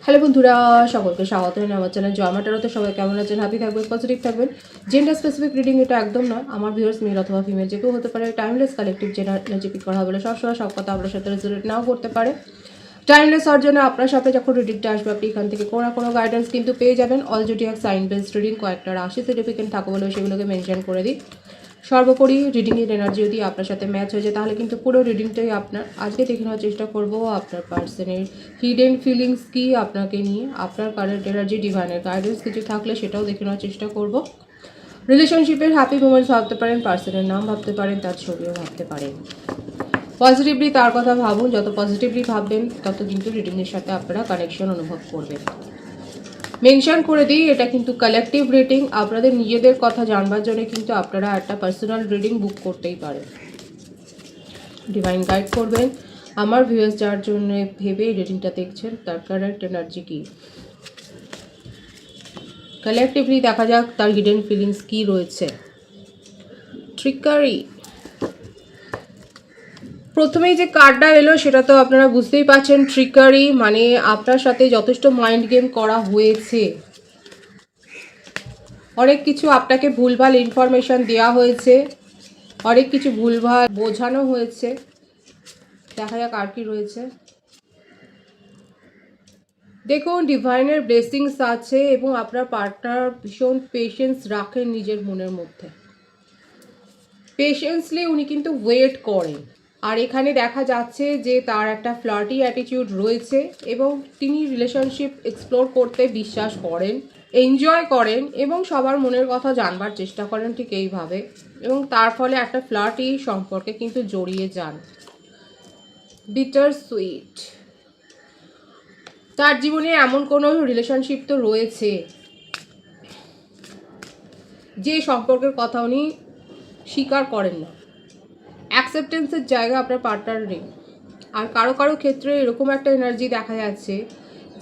Hello বন্ধুরা, সকলকে স্বাগত জানাই আমার চ্যানেল জয় মা ট্যারোতে। সবাই কেমন আছেন? হ্যাপি থাকবেন, পজিটিভ থাকবেন। জেন্ডার স্পেসিফিক রিডিং এটা একদম নয়। আমার ভিউয়ার্স মেল অথবা ফিমেল যে কেউ হতে পারে। Timeless collective general energy pick করা হবে বলে সবসময় সব কথা আপনার সাথে রেজোনেট নাও করতে পারে। টাইমলেস হওয়ার জন্য আপনার সাথে যখন রিডিংটা আসবে আপনি এখান থেকে কোনো না কোনো গাইডেন্স কিন্তু পেয়ে যাবেন। All zodiac sign based reading, কয়েকটা রাশি সার্টিফিকেট থাকবে বলে সেগুলোকে মেনশন করে দিই। সর্বোপরি রিডিংয়ের এনার্জি যদি আপনার সাথে ম্যাচ হয়ে যায় তাহলে কিন্তু পুরো রিডিংটাই আপনার। আজকে দেখে নেওয়ার চেষ্টা করব আপনার পার্সনের হিডেন ফিলিংস কি আপনাকে নিয়ে, আপনার কারেন্ট এনার্জি, ডিভাইনের গাইডেন্স কিছু থাকলে সেটাও দেখে নেওয়ার চেষ্টা করব। রিলেশনশিপের হ্যাপি মোমেন্টস ভাবতে পারেন, পার্সনের নাম ভাবতে পারেন, তার ছবিও ভাবতে পারেন। পজিটিভলি তার কথা ভাবুন। যত পজিটিভলি ভাববেন তত কিন্তু রিডিংয়ের সাথে আপনারা কানেকশন অনুভব করবেন। মেনশন করে দিই, এটা কিন্তু কালেকটিভ রিডিং। আপনাদের নিজেদের কথা জানবার জন্য কিন্তু আপনারা একটা পার্সোনাল রিডিং বুক করতেই পারেন। ডিভাইন গাইড করবেন আমার ভিউয়ার্স যার জন্য ভেবে রিডিংটা দেখছেন তার কারেন্ট এনার্জি কি। কালেকটিভলি দেখা যাক তার হিডেন ফিলিংস কি রয়েছে। ট্রিকারি, প্রথমেই যে কার্ডটা এলো সেটা তো আপনারা বুঝতেই পারছেন। ট্রিকারি মানে আপনার সাথে যথেষ্ট মাইন্ড গেম করা হয়েছে। অনেক কিছু আপনাকে ভুলভাল ইনফরমেশন দেওয়া হয়েছে, অনেক কিছু ভুলভাল বোঝানো হয়েছে। দেখা যাক আর কি রয়েছে। দেখুন, ডিভাইনের ব্লেসিংস আছে এবং আপনার পার্টনার ভীষণ পেশেন্স রাখেন নিজের মনের মধ্যে। পেশেন্সলি উনি কিন্তু ওয়েট করেন। আর এখানে দেখা যাচ্ছে যে তার একটা ফ্লার্টি অ্যাটিটিউড রয়েছে এবং তিনি রিলেশনশিপ এক্সপ্লোর করতে বিশ্বাস করেন, এনজয় করেন এবং সবার মনের কথা জানবার চেষ্টা করেন ঠিক এইভাবে, এবং তার ফলে একটা ফ্লার্টি সম্পর্কে কিন্তু জড়িয়ে যান। বিটার সুইট, তার জীবনে এমন কোনো রিলেশনশিপ তো রয়েছে যে সম্পর্কের কথা উনি স্বীকার করেন না। অ্যাকসেপ্টেন্সের জায়গা আপনার পার্টনার নেই। আর কারো কারো ক্ষেত্রে এরকম একটা এনার্জি দেখা যাচ্ছে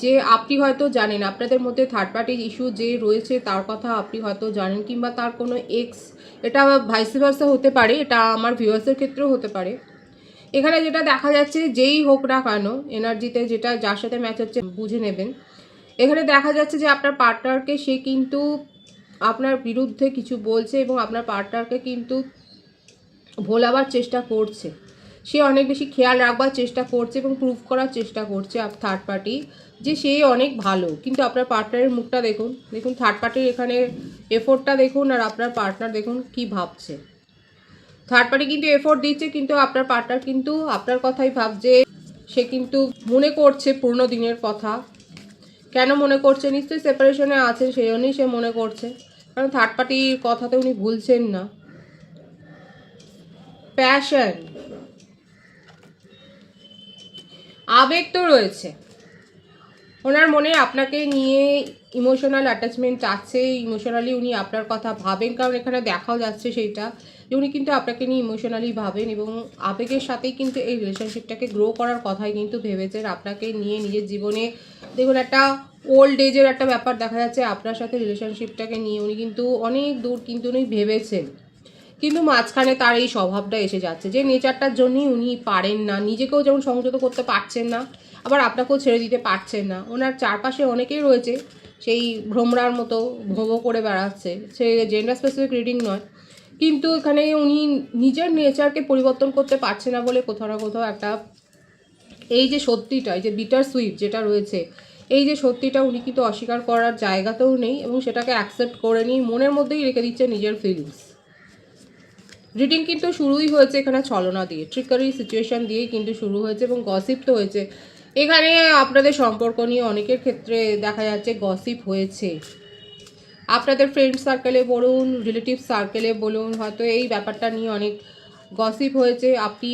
যে আপনি হয়তো জানেন আপনাদের মধ্যে থার্ড পার্টি ইস্যু যে রয়েছে তার কথা আপনি হয়তো জানেন, কিংবা তার কোনো এক্স, এটা ভাইস ভার্সা হতে পারে, এটা আমার ভিউয়ার্সের ক্ষেত্রেও হতে পারে। এখানে যেটা দেখা যাচ্ছে যেই হোক না কেন এনার্জিতে যেটা যার সাথে ম্যাচ হচ্ছে বুঝে নেবেন। এখানে দেখা যাচ্ছে যে আপনার পার্টনারকে সে কিন্তু আপনার বিরুদ্ধে কিছু বলছে এবং আপনার পার্টনারকে কিন্তু ভোলাবার চেষ্টা করছে। সে অনেক বেশি খেয়াল রাখবার চেষ্টা করছে এবং প্রুভ করার চেষ্টা করছে থার্ড পার্টি যে সে অনেক ভালো। কিন্তু আপনার পার্টনারের মুখটা দেখুন, দেখুন থার্ড পার্টির এখানে এফোর্টটা দেখুন আর আপনার পার্টনার দেখুন কি ভাবছে। থার্ড পার্টি কিন্তু এফোর্ট দিচ্ছে কিন্তু আপনার পার্টনার কিন্তু আপনার কথাই ভাবছে। সে কিন্তু মনে করছে পুরনো দিনের কথা। কেন মনে করছে? নিশ্চয়ই সেপারেশনে আছে সেই জন্যই সে মনে করছে, কারণ থার্ড পার্টির কথাতে উনি ভুলছেন না। প্যাশন, আবেগ তো রয়েছে ওনার মনে, আপনাকে নিয়ে ইমোশনাল অ্যাটাচমেন্ট আছে। ইমোশনালি উনি আপনার কথা ভাবেন, কারণ এখানে দেখাও যাচ্ছে সেইটা যে উনি কিন্তু আপনাকে নিয়ে ইমোশনালি ভাবেন এবং আবেগের সাথেই কিন্তু এই রিলেশনশিপটাকে গ্রো করার কথাই কিন্তু ভেবেছেন আপনাকে নিয়ে নিজের জীবনে। দেখুন, একটা ওল্ড এজের একটা ব্যাপার দেখা যাচ্ছে আপনার সাথে রিলেশনশিপটাকে নিয়ে উনি কিন্তু অনেক দূর কিন্তু উনি ভেবেছেন, কিন্তু মাঝখানে তার এই স্বভাবটা এসে যাচ্ছে যে নেচারটার জন্যই উনি পারেন না, নিজেকেও যেমন সংযত করতে পারছেন না, আবার আপনাকেও ছেড়ে দিতে পারছেন না। ওনার চারপাশে অনেকেই রয়েছে সেই ভ্রমরার মতো ভোগো করে বেড়াচ্ছে, সে জেন্ডার স্পেসিফিক রিডিং নয়, কিন্তু এখানে উনি নিজের নেচারকে পরিবর্তন করতে পারছে না বলে কোথাও না কোথাও একটা এই যে সত্যিটা, এই যে বিটার সুইট যেটা রয়েছে, এই যে সত্যিটা উনি কিন্তু অস্বীকার করার জায়গাতেও নেই এবং সেটাকে অ্যাকসেপ্ট করে নিয়ে মনের মধ্যেই রেখে দিচ্ছে নিজের ফিলিংস। রিডিং কিন্তু শুরুই হয়েছে এখানে ছলনা দিয়ে, ট্রিকারি সিচুয়েশান দিয়েই কিন্তু শুরু হয়েছে এবং গসিপ তো হয়েছে। এখানে আপনাদের সম্পর্ক নিয়ে অনেকের ক্ষেত্রে দেখা যাচ্ছে গসিপ হয়েছে। আপনাদের ফ্রেন্ড সার্কেলে বলুন, রিলেটিভ সার্কেলে বলুন, হয়তো এই ব্যাপারটা নিয়ে অনেক গসিপ হয়েছে। আপনি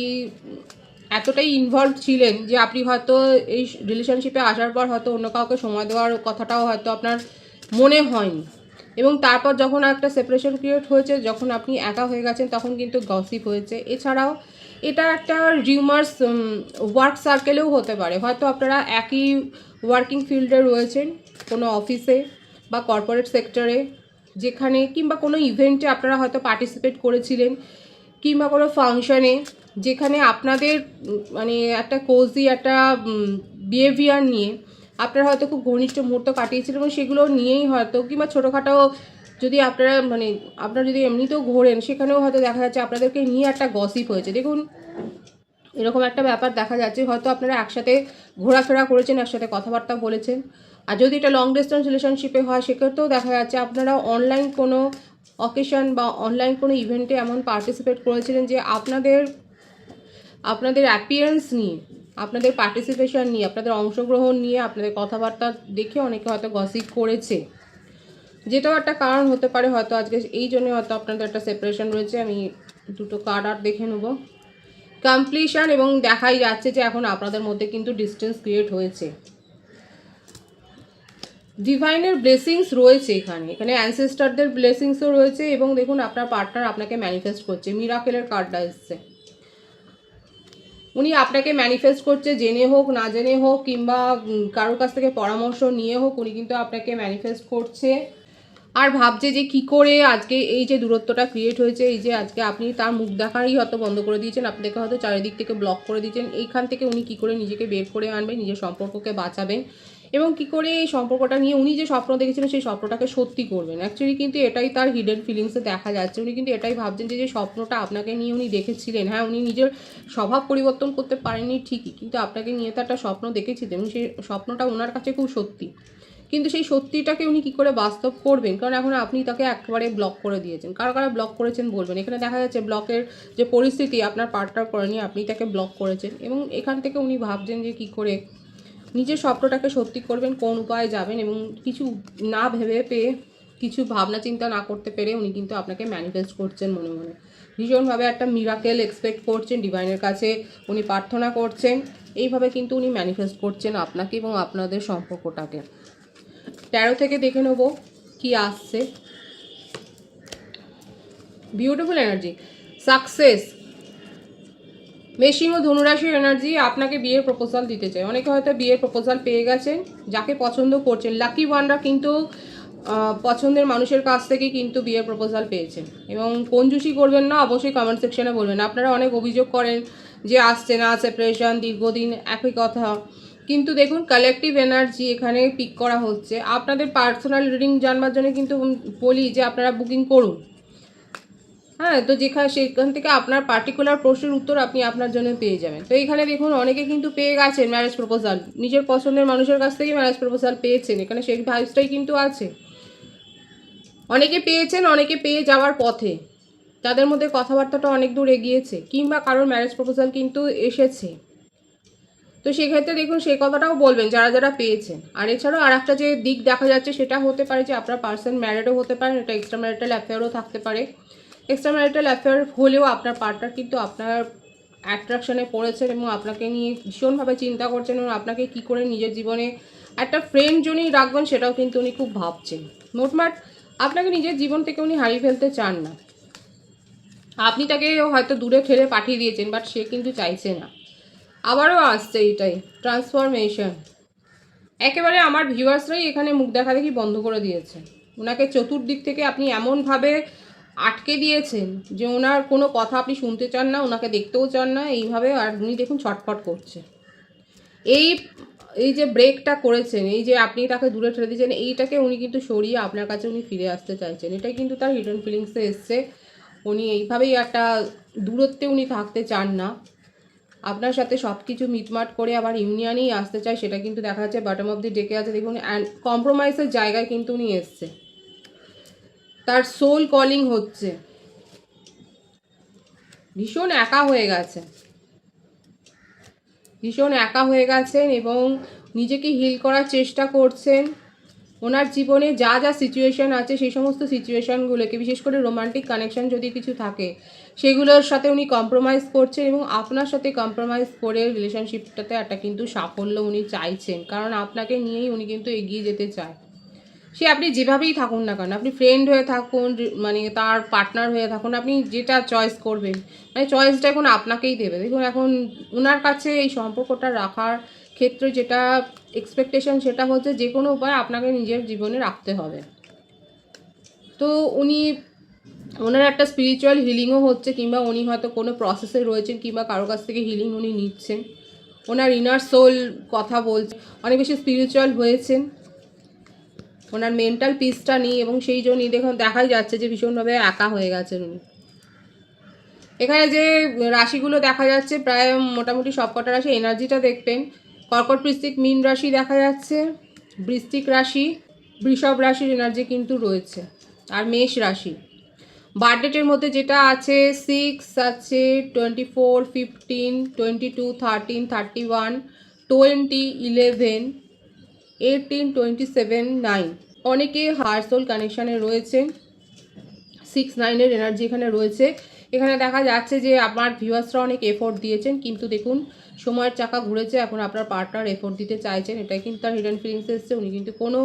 এতটাই ইনভলভ ছিলেন যে আপনি হয়তো এই রিলেশনশিপে আসার পর হয়তো অন্য কাউকে সময় দেওয়ার কথাটাও হয়তো আপনার মনে হয়নি, এবং তারপর যখন একটা সেপারেশন ক্রিয়েট হয়েছে, যখন আপনি একা হয়ে গেছেন, তখন কিন্তু গসিপ হয়েছে। এছাড়াও এটা একটা রিউমার্স ওয়ার্ক সার্কেলেও হতে পারে, হয়তো আপনারা একই ওয়ার্কিং ফিল্ডে রয়েছেন, কোনো অফিসে বা কর্পোরেট সেক্টরে, যেখানে কিংবা কোনো ইভেন্টে আপনারা হয়তো পার্টিসিপেট করেছিলেন, কিংবা কোনো ফাংশানে যেখানে আপনাদের মানে একটা কোজি একটা বিহেভিয়ার নিয়ে আপনারা হয়তো খুব ঘনিষ্ঠ মুহূর্ত কাটিয়েছিলেন এবং সেগুলো নিয়েই হয়তো, কিংবা ছোটোখাটো যদি আপনারা মানে আপনারা যদি এমনিতেও ঘোরেন, সেখানেও হয়তো দেখা যাচ্ছে আপনাদেরকে নিয়ে একটা গসিপ হয়েছে। দেখুন, এরকম একটা ব্যাপার দেখা যাচ্ছে, হয়তো আপনারা একসাথে ঘোরাফেরা করেছেন, একসাথে কথাবার্তা বলেছেন। আর যদি এটা লং ডিস্টেন্স রিলেশনশিপে হয়, সেক্ষেত্রেও দেখা যাচ্ছে আপনারা অনলাইন কোনো অকেশন বা অনলাইন কোনো ইভেন্টে এমন পার্টিসিপেট করেছিলেন যে আপনাদের অ্যাপিয়ারেন্স নিয়ে, আপনাদের পার্টিসিপেশন নিয়ে, আপনাদের অংশগ্রহণ নিয়ে, আপনাদের কথাবার্তা দেখে অনেকে হয়তো গসিপ করেছে, যেটাও একটা কারণ হতে পারে। হয়তো আজকে এই জন্য হয়তো আপনাদের একটা সেপারেশন রয়েছে। আমি দুটো কার্ড আর দেখে নেব। কমপ্লিশন, এবং দেখাই যাচ্ছে যে এখন আপনাদের মধ্যে কিন্তু ডিস্টেন্স ক্রিয়েট হয়েছে। ডিভাইনের ব্লেসিংস রয়েছে এখানে অ্যানসেস্টারদের ব্লেসিংসও রয়েছে, এবং দেখুন আপনার পার্টনার আপনাকে ম্যানিফেস্ট করছে। মিরাকেলের কার্ডটা এসছে, উনি আপনাকে ম্যানিফেস্ট করছে, জেনে হোক না জেনে হোক, কিংবা কারোর কাছ থেকে পরামর্শ নিয়ে হোক, উনি কিন্তু আপনাকে ম্যানিফেস্ট করছে। আর ভাবছে যে কি করে আজকে এই যে দূরত্বটা ক্রিয়েট হয়েছে, এই যে আজকে আপনি তার মুখ দেখারই হয়তো বন্ধ করে দিয়েছেন, আপনাকে হয়তো চারিদিক থেকে ব্লক করে দিয়েছেন, এইখান থেকে উনি কি করে নিজেকে বের করে আনবেন, নিজের সম্পর্ককে বাঁচাবেন, এবং কি করে এই সম্পর্কটা নিয়ে উনি যে স্বপ্ন দেখেছিলেন সেই স্বপ্নটাকে সত্যি করবেন। অ্যাকচুয়ালি কিন্তু এটাই তার হিডেন ফিলিংসে দেখা যাচ্ছে। উনি কিন্তু এটাই ভাবছেন যে স্বপ্নটা আপনাকে নিয়ে উনি দেখেছিলেন, হ্যাঁ উনি নিজের স্বভাব পরিবর্তন করতে পারেননি ঠিকই, কিন্তু আপনাকে নিয়ে তো একটা স্বপ্ন দেখেছিলেন এবং সেই স্বপ্নটা ওনার কাছে খুব সত্যি। কিন্তু সেই সত্যিটাকে উনি কী করে বাস্তব করবেন, কারণ এখন আপনি তাকে একবারে ব্লক করে দিয়েছেন। কারা কারা ব্লক করেছেন বলবেন। এখানে দেখা যাচ্ছে ব্লকের যে পরিস্থিতি আপনার পার্টনার করেনি, আপনি তাকে ব্লক করেছেন, এবং এখান থেকে উনি ভাবছেন যে কী করে নিজের স্বপ্নটাকে সত্যি করবেন, কোন উপায়ে যাবেন, এবং কিছু না ভেবে পেয়ে, কিছু ভাবনা চিন্তা না করতে পেরে উনি কিন্তু আপনাকে ম্যানিফেস্ট করছেন মনে মনে। ভীষণভাবে একটা মিরাকেল এক্সপেক্ট করছেন, ডিভাইনের কাছে উনি প্রার্থনা করছেন। এইভাবে কিন্তু উনি ম্যানিফেস্ট করছেন আপনাকে এবং আপনাদের সম্পর্কটাকে। 13 থেকে দেখে নেব কি আসছে। বিউটিফুল এনার্জি, সাকসেস, মেশিং ও ধনুরাশির এনার্জি আপনাকে বিয়ের প্রপোজাল দিতে চায়। অনেকে হয়তো বিয়ের প্রপোজাল পেয়ে গেছেন, যাকে পছন্দ করছেন। লাকি ওয়ানরা কিন্তু পছন্দের মানুষের কাছ থেকে কিন্তু বিয়ের প্রপোজাল পেয়েছেন, এবং কঞ্জুসি করবেন না, অবশ্যই কমেন্ট সেকশনে বলবেন। আপনারা অনেক অভিযোগ করেন যে আসছে না, সেপারেশন, দীর্ঘদিন একই কথা, কিন্তু দেখুন কালেকটিভ এনার্জি এখানে পিক করা হচ্ছে। আপনাদের পার্সোনাল রিডিং জানবার জন্য কিন্তু বলি যে আপনারা বুকিং করুন, হ্যাঁ, তো সেখান থেকে আপনার পার্টিকুলার প্রশ্নের উত্তর আপনি আপনার জন্য পেয়ে যাবেন। তো এখানে দেখুন অনেকে কিন্তু পেয়ে গেছেন ম্যারেজ প্রপোজাল, নিজের পছন্দের মানুষের কাছ থেকে ম্যারেজ প্রপোজাল পেয়েছেন। এখানে সেই ভাইবসটাই কিন্তু আছে। অনেকে পেয়েছেন, অনেকে পেয়ে যাওয়ার পথে, তাদের মধ্যে কথাবার্তাটা অনেক দূর এগিয়েছে, কিংবা কারোর ম্যারেজ প্রপোজাল কিন্তু এসেছে। তো সেক্ষেত্রে দেখুন সেই কথাটাও বলবেন যারা যারা পেয়েছেন। আর এছাড়াও আর একটা যে দিক দেখা যাচ্ছে সেটা হতে পারে যে আপনার পার্সন ম্যারিডও হতে পারে, এটা এক্সট্রা ম্যারিটাল অ্যাফেয়ারও থাকতে পারে। এক্সট্রা ম্যারিটাল অ্যাফেয়ার হলেও আপনার পার্টনার কিন্তু আপনার অ্যাট্রাকশনে পড়েছেন এবং আপনাকে নিয়ে ভীষণভাবে চিন্তা করছেন, এবং আপনাকে কি করে নিজের জীবনে একটা ফ্রেন্ড জোনেই রাখবেন সেটাও কিন্তু উনি খুব ভাবছেন। মোটমাট আপনাকে নিজের জীবন থেকে উনি হারিয়ে ফেলতে চান না। আপনি তাকে হয়তো দূরে ঠেলে পাঠিয়ে দিয়েছেন, বাট সে কিন্তু চাইছে না। আবারও আসছে এইটাই, ট্রান্সফরমেশন। একেবারে আমার ভিউয়ার্সরাই এখানে মুখ দেখা দেখি বন্ধ করে দিয়েছে। ওনাকে চতুর্দিক থেকে আপনি এমনভাবে আটকে দিয়েছেন যে ওনার কোনো কথা আপনি শুনতে চান না, ওনাকে দেখতেও চান না, এইভাবে। আর উনি দেখুন ছটফট করছে। এই যে ব্রেকটা করেছেন, এই যে আপনি তাকে দূরে ঠেলে দিয়েছেন, এইটাকে উনি কিন্তু সরিয়ে আপনার কাছে উনি ফিরে আসতে চাইছেন। এটাই কিন্তু তার হিডেন ফিলিংসে এসছে। উনি এইভাবেই একটা দূরত্বে উনি থাকতে চান না, আপনার সাথে সব কিছু মিটমাট করে আবার ইউনিয়নেই আসতে চায়। সেটা কিন্তু দেখা যাচ্ছে বটম অফ দি ডেকে আছে দেখুন। অ্যান্ড কম্প্রোমাইজের জায়গায় কিন্তু উনি এসছে, তার সোল কলিং হচ্ছে। ভীষণ একা হয়ে গেছে, ভীষণ একা হয়ে গেছেন, এবং নিজেকে হিল করার চেষ্টা করছেন। ওনার জীবনে যা যা সিচুয়েশান আছে সেই সমস্ত সিচুয়েশানগুলোকে, বিশেষ করে রোমান্টিক কানেকশান যদি কিছু থাকে সেগুলোর সাথে উনি কম্প্রোমাইজ করছেন, এবং আপনার সাথে কম্প্রোমাইজ করে রিলেশনশিপটাতে একটা কিন্তু সাফল্য উনি চাইছেন, কারণ আপনাকে নিয়েই উনি কিন্তু এগিয়ে যেতে চায়। সে আপনি যেভাবেই থাকুন না কেন, আপনি ফ্রেন্ড হয়ে থাকুন, মানে তার পার্টনার হয়ে থাকুন, আপনি যেটা চয়েস করবেন, মানে চয়েসটা এখন আপনাকেই দেবে। দেখুন এখন ওনার কাছে এই সম্পর্কটা রাখার ক্ষেত্রে যেটা এক্সপেকটেশন সেটা হচ্ছে যে কোনো উপায় আপনাকে নিজের জীবনে রাখতে হবে। তো ওনার একটা স্পিরিচুয়াল হিলিংও হচ্ছে, কিংবা উনি হয়তো কোনো প্রসেসে রয়েছেন, কিংবা কারো কাছ থেকে হিলিং উনি নিচ্ছেন। ওনার ইনার সোল কথা বলছে, অনেক বেশি স্পিরিচুয়াল হয়েছেন, ওনার মেন্টাল পিসটা নেই এবং সেই জন্যই দেখুন দেখাই যাচ্ছে যে ভীষণভাবে একা হয়ে গেছেন উনি। এখানে যে রাশিগুলো দেখা যাচ্ছে প্রায় মোটামুটি সবকটা রাশি এনার্জিটা দেখবেন। কর্কট, বৃশ্চিক, মীন রাশি দেখা যাচ্ছে, বৃশ্চিক রাশি, বৃষভ রাশির এনার্জি কিন্তু রয়েছে, আর মেষ রাশি। বার্থডেটের মধ্যে যেটা আছে 6 আছে, 24, 15, 22, 13, 31, 20, 11, 18, 27, 9। অনেকে হার্ট সোল কানেকশানে রয়েছে, 6, 9-এর এনার্জি এখানে রয়েছে। এখানে দেখা যাচ্ছে যে আপনার ভিউয়ার্সরা অনেক এফোর্ট দিয়েছেন, কিন্তু দেখুন সময়ের চাকা ঘুরেছে, এখন আপনার পার্টনার এফোর্ট দিতে চাইছেন, এটাই কিন্তু তার হিডেন ফিলিংস এসছে। উনি কিন্তু কোনো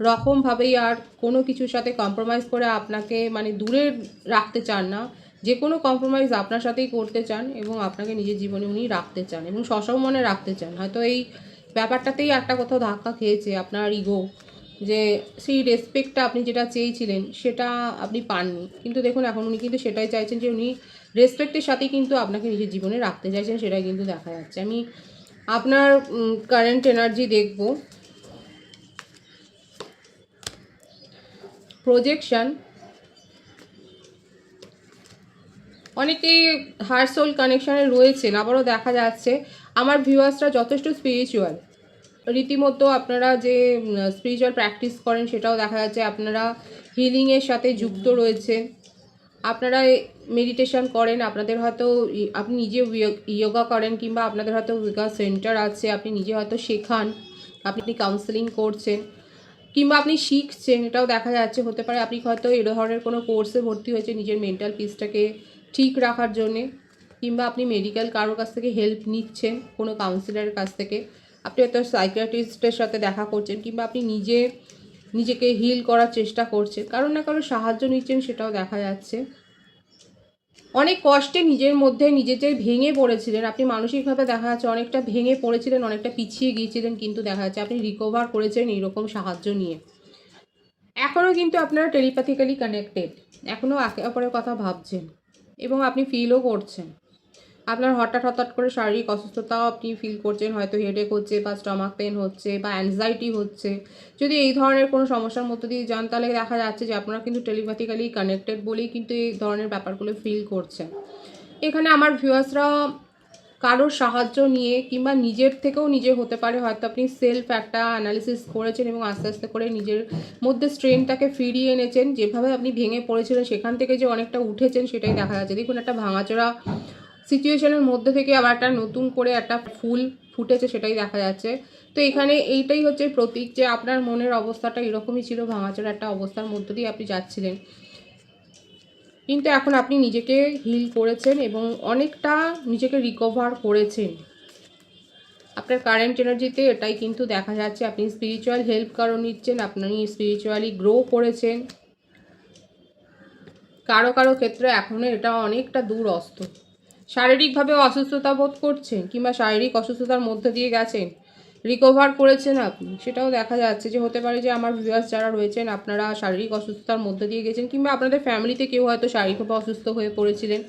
রকমভাবেই আর কোনো কিছুর সাথে কম্প্রোমাইজ করে আপনাকে মানে দূরে রাখতে চান না, যে কোনো কম্প্রোমাইজ আপনার সাথেই করতে চান এবং আপনাকে নিজের জীবনে উনি রাখতে চান এবং সসমনে রাখতে চান। হয়তো এই ব্যাপারটাতেই একটা কোথাও ধাক্কা খেয়েছে আপনার ইগো, যে সেই রেসপেক্টটা আপনি যেটা চেয়েছিলেন সেটা আপনি পাননি, কিন্তু দেখুন এখন উনি কিন্তু সেটাই চাইছেন যে উনি রেসপেক্টের সাথেই কিন্তু আপনাকে নিজের জীবনে রাখতে চাইছেন, সেটাই কিন্তু দেখা যাচ্ছে। আমি আপনার কারেন্ট এনার্জি দেখব। প্রজেকশন, অনেকেই হার্ট সোল কানেকশানে রয়েছেন, আবারও দেখা যাচ্ছে আমার ভিউয়ার্সরা যথেষ্ট স্পিরিচুয়াল, রীতিমতো আপনারা যে স্পিরিচুয়াল প্র্যাকটিস করেন সেটাও দেখা যাচ্ছে, আপনারা হিলিংয়ের সাথে যুক্ত রয়েছেন, আপনারা মেডিটেশন করেন, আপনাদের হয়তো আপনি নিজে ইয়োগা করেন, কিংবা আপনাদের হয়তো ইয়োগা সেন্টার আছে, আপনি নিজে হয়তো শেখান, আপনি কাউন্সেলিং করছেন, কিংবা আপনি শিখছেন, এটাও দেখা যাচ্ছে। হতে পারে আপনি হয়তো এই ধরনের কোনো কোর্সে ভর্তি হয়েছে নিজের মেন্টাল পিসটাকে ঠিক রাখার জন্যে, কিংবা আপনি মেডিকেল কারোর কাছ থেকে হেল্প নিচ্ছেন, কোনো কাউন্সিলারের কাছ থেকে, আপনি হয়তো সাইকিয়াট্রিস্টের সাথে দেখা করছেন, কিংবা আপনি নিজেকে হিল করার চেষ্টা করছেন, কারোর না কারোর সাহায্য নিচ্ছেন, সেটাও দেখা যাচ্ছে। অনেক কষ্টে নিজের মধ্যে নিজে যে ভেঙে পড়েছিলেন, আপনি মানসিকভাবে দেখা যাচ্ছে অনেকটা ভেঙে পড়েছিলেন, অনেকটা পিছিয়ে গিয়েছিলেন, কিন্তু দেখা যাচ্ছে আপনি রিকভার করেছেন এইরকম সাহায্য নিয়ে। এখনও কিন্তু আপনারা টেলিপ্যাথিক্যালি কানেক্টেড, এখনও একে অপরের কথা ভাবছেন এবং আপনি ফিলও করছেন। আপনার হঠাৎ করে শারীরিক অসুস্থতাও আপনি ফিল করছেন, হয়তো হেডেক হচ্ছে বা স্টমাক পেন হচ্ছে বা অ্যাংজাইটি হচ্ছে। যদি এই ধরনের কোনো সমস্যার মধ্য দিয়ে যান, তাহলে দেখা যাচ্ছে যে আপনারা কিন্তু টেলিপ্যাথিক্যালি কানেক্টেড বলেই কিন্তু এই ধরনের ব্যাপারগুলো ফিল করছেন। এখানে আমার ভিউয়ার্সরা কারোর সাহায্য নিয়ে কিংবা নিজের থেকেও নিজে হতে পারে, হয়তো আপনি সেলফ একটা অ্যানালিসিস করেছেন এবং আস্তে আস্তে করে নিজের মধ্যে স্ট্রেংথটাকে ফিরিয়ে এনেছেন। যেভাবে আপনি ভেঙে পড়েছিলেন সেখান থেকে যে অনেকটা উঠেছেন সেটাই দেখা যাচ্ছে। দেখুন একটা ভাঙাচোরা সিচুয়েশনের মধ্যে থেকে আবার একটা নতুন করে একটা ফুল ফুটেছে, সেটাই দেখা যাচ্ছে। তো এখানে এইটাই হচ্ছে প্রতীক যে আপনার মনের অবস্থাটা এরকমই ছিল, ভাঙাচোরা একটা অবস্থার মধ্য দিয়ে আপনি যাচ্ছিলেন, কিন্তু এখন আপনি নিজেকে হিল করেছেন এবং অনেকটা নিজেকে রিকভার করেছেন। আপনার কারেন্ট এনার্জিতে এটাই কিন্তু দেখা যাচ্ছে। আপনি স্পিরিচুয়াল হেল্প কারো নিচ্ছেন, আপনি স্পিরিচুয়ালি গ্রো করেছেন। কারো কারো ক্ষেত্রে এখনও এটা অনেকটা দূর অস্ত। শারীরিকভাবে অসুস্থতা বোধ করছেন কিংবা শারীরিক অসুস্থতার মধ্যে দিয়ে গেছেন, রিকভার করেছেন আপনি, সেটাও দেখা যাচ্ছে। যে হতে পারে যে আমার ভিউয়ার্স যারা রয়েছেন আপনারা শারীরিক অসুস্থতার মধ্যে দিয়ে গেছেন, কিংবা আপনাদের ফ্যামিলিতে কেউ হয়তো শারীরিকভাবে অসুস্থ হয়ে পড়েছিলেন,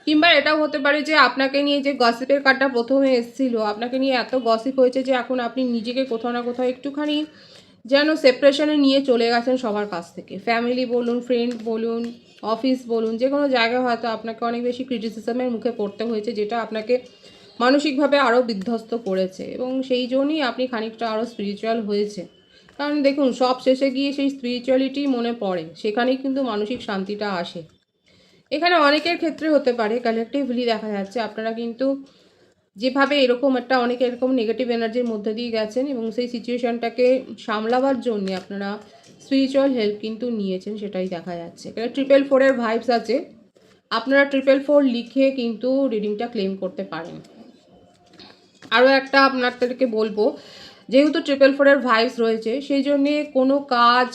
কিংবা এটাও হতে পারে যে আপনাকে নিয়ে যে গসিপের কার্ডটা প্রথমে এসেছিল, আপনাকে নিয়ে এত গসিপ হয়েছে যে এখন আপনি নিজেকে কোথাও না কোথাও একটুখানি যেন সেপারেশনে নিয়ে চলে গেছেন সবার কাছ থেকে। ফ্যামিলি বলুন, ফ্রেন্ড বলুন, অফিস বলুন, যে কোনো জায়গায় হয়তো আপনাকে অনেক বেশি ক্রিটিসিজমের মুখে পড়তে হয়েছে, যেটা আপনাকে মানসিকভাবে আরও বিধ্বস্ত করেছে এবং সেই জন্যই আপনি খানিকটা আরও স্পিরিচুয়াল হয়েছে। কারণ দেখুন সব শেষে গিয়ে সেই স্পিরিচুয়ালিটি মনে পড়ে, সেখানেই কিন্তু মানসিক শান্তিটা আসে। এখানে অনেকের ক্ষেত্রে হতে পারে কালেকটিভলি দেখা যাচ্ছে আপনারা কিন্তু যেভাবে এরকম একটা অনেকে এরকম নেগেটিভ এনার্জির মধ্যে দিয়ে গেছেন এবং সেই সিচুয়েশনটাকে সামলাবার জন্য আপনারা স্পিরিচুয়াল হেল্প কিন্তু নিয়েছেন, সেটাই দেখা যাচ্ছে। এখানে 444-এর ভাইবস আছে, আপনারা 444 লিখে কিন্তু রিডিংটা ক্লেম করতে পারেন। আরও একটা আপনাদেরকে বলবো, যেহেতু 444-এর ভাইবস রয়েছে সেই জন্যে কোনো কাজ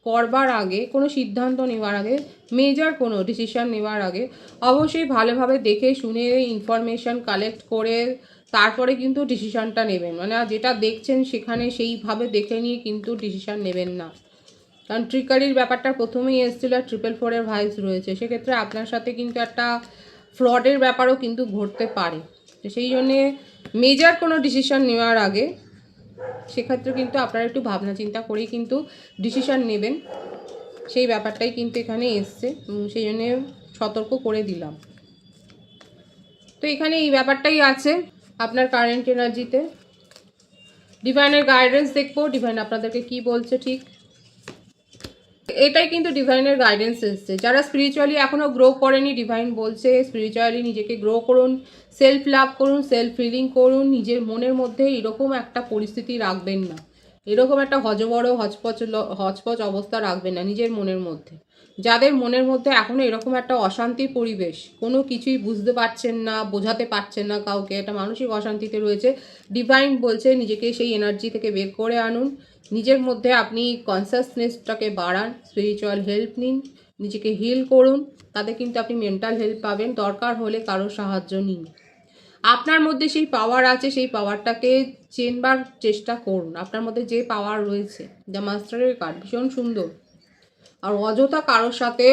করবার আগে, কোনো সিদ্ধান্ত নেওয়ার আগে, মেজর কোনো ডিসিশান নেওয়ার আগে অবশ্যই ভালোভাবে দেখে শুনে ইনফরমেশান কালেক্ট করে তারপরে কিন্তু ডিসিশানটা নেবেন। মানে যেটা দেখছেন সেখানে সেইভাবে দেখে নিয়ে কিন্তু ডিসিশান নেবেন না, কারণ ট্রিকারির ব্যাপারটা প্রথমেই এসেছিলো আর 444-এর ভাইবস রয়েছে, সেক্ষেত্রে আপনার সাথে কিন্তু একটা ফ্রডের ব্যাপারও কিন্তু ঘটতে পারে। তো সেই জন্যে মেজর কোনো ডিসিশন নেওয়ার আগে সেক্ষেত্রে কিন্তু আপনারা একটু ভাবনা চিন্তা করেই কিন্তু ডিসিশন নেবেন, সেই ব্যাপারটাই কিন্তু এখানে এসছে। সেই জন্যে সতর্ক করে দিলাম। তো এখানে এই ব্যাপারটাই আছে আপনার কারেন্ট এনার্জিতে। ডিভাইনের গাইডেন্স দেখবো, ডিভাইন আপনাদেরকে কি বলছে। ঠিক এটাই কিন্তু ডিভাইনের গাইডেন্স এসছে। যারা স্পিরিচুয়ালি এখনও গ্রো করেনি, ডিভাইন বলছে স্পিরিচুয়ালি নিজেকে গ্রো করুন, সেলফ লাভ করুন, সেলফ ফিলিং করুন। নিজের মনের মধ্যে এরকম একটা পরিস্থিতি রাখবেন না, এরকম একটা হজবড় হচপচ অবস্থা রাখবেন না নিজের মনের মধ্যে। যাদের মনের মধ্যে এখনও এরকম একটা অশান্তির পরিবেশ, কোনো কিছুই বুঝতে পারছেন না, বোঝাতে পারছেন না কাউকে, একটা মানসিক অশান্তিতে রয়েছে, ডিভাইন বলছে নিজেকে সেই এনার্জি থেকে বের করে আনুন। নিজের মধ্যে আপনি কনসাসনেসটাকে বাড়ান, স্পিরিচুয়াল হেল্প নিন, নিজেকে হিল করুন, তাতে কিন্তু আপনি মেন্টাল হেল্প পাবেন। দরকার হলে কারোর সাহায্য নিন। আপনার মধ্যে সেই পাওয়ার আছে, সেই পাওয়ারটাকে চেনবার চেষ্টা করুন। আপনার মধ্যে যে পাওয়ার রয়েছে, দ্য মাস্টারের কার্ড ভীষণ সুন্দর। আর অযথা কারোর সাথে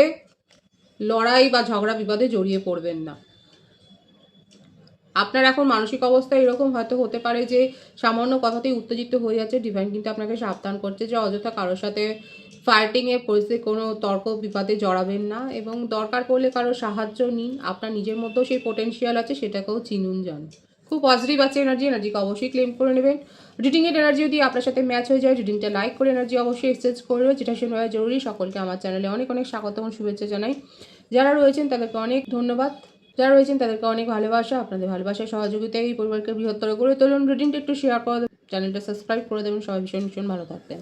লড়াই বা ঝগড়া বিবাদে জড়িয়ে পড়বেন না। আপনার এখন মানসিক অবস্থা এরকম হয়তো হতে পারে যে সামান্য কথাতেই উত্তেজিত হয়ে যাচ্ছে। ডিভাইন কিন্তু আপনাকে সাবধান করছে যে অযথা কারোর সাথে ফাইটিংয়ের পরিস্থিতি, কোনো তর্ক বিবাদে জড়াবেন না, এবং দরকার পড়লে কারোর সাহায্য নিন। আপনার নিজের মধ্যেও সেই পোটেনশিয়াল আছে, সেটাকেও চিনুন যান। খুব পজিটিভ আছে এনার্জিকে অবশ্যই ক্লেম করে নেবেন। রিডিংয়ের এনার্জি যদি আপনার সাথে ম্যাচ হয়ে যায়, রিডিংটা লাইক করে এনার্জি অবশ্যই এক্সচেঞ্জ করবে, যেটা শোনা জরুরি। সকলকে আমার চ্যানেলে অনেক অনেক স্বাগত এবং শুভেচ্ছা জানাই। যারা রয়েছেন তাদেরকে অনেক ধন্যবাদ, যারা রয়েছেন তাদেরকে অনেক ভালোবাসা। আপনাদের ভালোবাসার সহযোগিতায় এই পরিবারকে বৃহত্তর করে তুলুন। রিডিংটা একটু শেয়ার করে দেবেন, চ্যানেলটা সাবস্ক্রাইব করে দেবেন। সবাই ভীষণ ভীষণ ভালো থাকবেন।